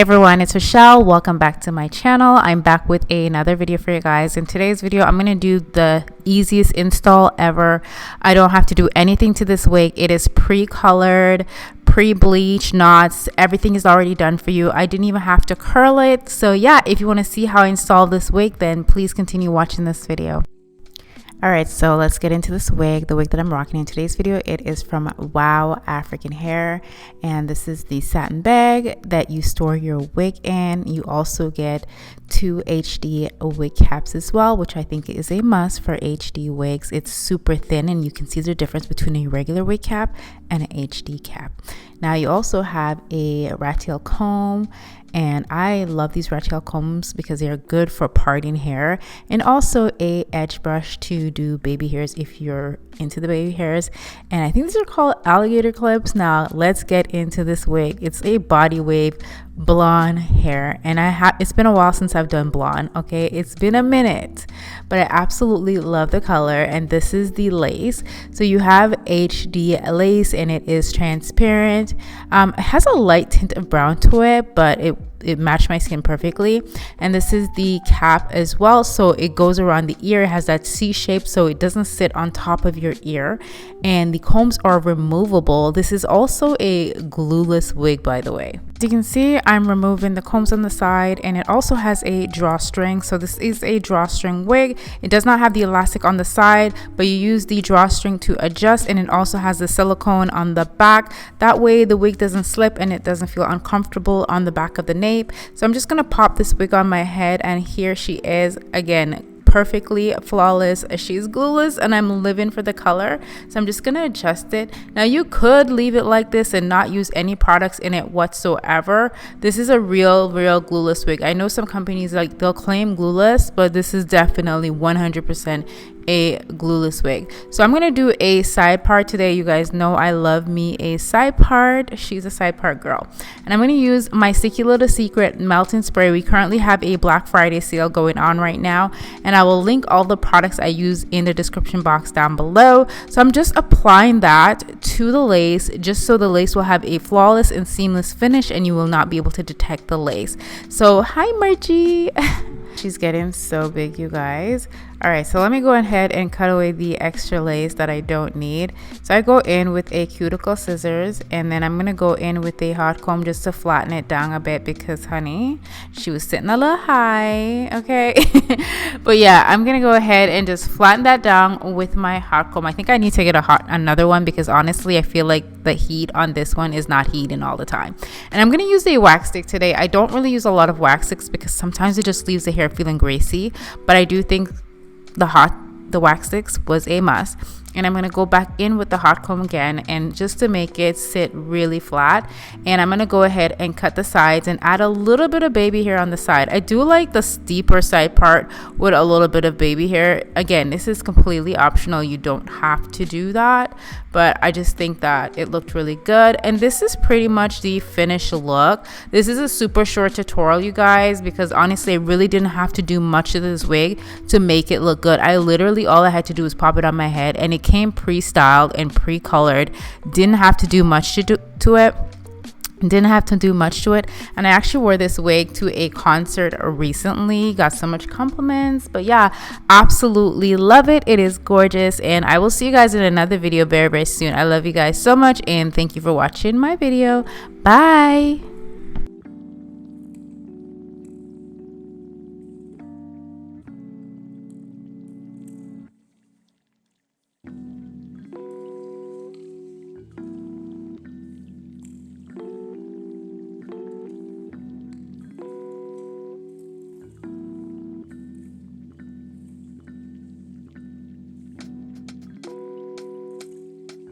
Hey everyone, it's Rochelle. Welcome back to my channel. I'm back with another video for you guys. In today's video, I'm going to do the easiest install ever. I don't have to do anything to this wig. It is pre-colored, pre-bleached, knots. Everything is already done for you. I didn't even have to curl it. So yeah, if you want to see how I install this wig, then please continue watching this video. Alright, so let's get into this wig. The wig that I'm rocking in today's video, it is from Wow African Hair, and this is the satin bag that you store your wig in. You also get 2 HD wig caps as well, which I think is a must for HD wigs. It's super thin and you can see the difference between a regular wig cap and an HD cap. Now you also have a rat tail comb, and I love these rat tail combs because they are good for parting hair, and also a edge brush to do baby hairs if you're into the baby hairs. And I think these are called alligator clips. Now let's get into this wig. It's a body wave blonde hair, and it's been a while since I've done blonde. Okay, it's been a minute, but I absolutely love the color. And this is the lace. So you have HD lace and it is transparent. It has a light tint of brown to it, but it matched my skin perfectly. And this is the cap as well, so it goes around the ear. It has that C shape, so it doesn't sit on top of your ear, and the combs are removable. This is also a glueless wig, by the way. As you can see, I'm removing the combs on the side, and it also has a drawstring. So this is a drawstring wig. It does not have the elastic on the side, but you use the drawstring to adjust, and it also has the silicone on the back. That way the wig doesn't slip and it doesn't feel uncomfortable on the back of the nape. So I'm just gonna pop this wig on my head, and here she is again, perfectly flawless. She's glueless and I'm living for the color, so I'm just gonna adjust it. Now you could leave it like this and not use any products in it whatsoever. This is a real glueless wig. I know some companies, like, they'll claim glueless, but this is definitely 100% a glueless wig. So I'm gonna do a side part today. You guys know I love me a side part. She's a side part girl, and I'm gonna use my Sticky Little Secret melting spray. We currently have a Black Friday sale going on right now, and I will link all the products I use in the description box down below. So I'm just applying that to the lace, just so the lace will have a flawless and seamless finish and you will not be able to detect the lace. So hi Margie. She's getting so big, you guys. All right, so let me go ahead and cut away the extra lace that I don't need. So I go in with a cuticle scissors, and then I'm gonna go in with a hot comb just to flatten it down a bit, because honey, she was sitting a little high, okay? But yeah, I'm gonna go ahead and just flatten that down with my hot comb. I think I need to get another one, because honestly I feel like the heat on this one is not heating all the time. And I'm gonna use a wax stick today. I don't really use a lot of wax sticks because sometimes it just leaves the hair feeling greasy, but I do think the wax sticks was a must. And I'm going to go back in with the hot comb again, and just to make it sit really flat, and I'm going to go ahead and cut the sides and add a little bit of baby hair on the side. I do like the steeper side part with a little bit of baby hair. Again, this is completely optional. You don't have to do that, but I just think that it looked really good. And this is pretty much the finished look. This is a super short tutorial, you guys, because honestly I really didn't have to do much of this wig to make it look good. All I had to do was pop it on my head, and it came pre-styled and pre-colored. Didn't have to do much to it. And I actually wore this wig to a concert recently, got so much compliments. But yeah, absolutely love it. It is gorgeous, and I will see you guys in another video very soon. I love you guys so much, and thank you for watching my video. Bye.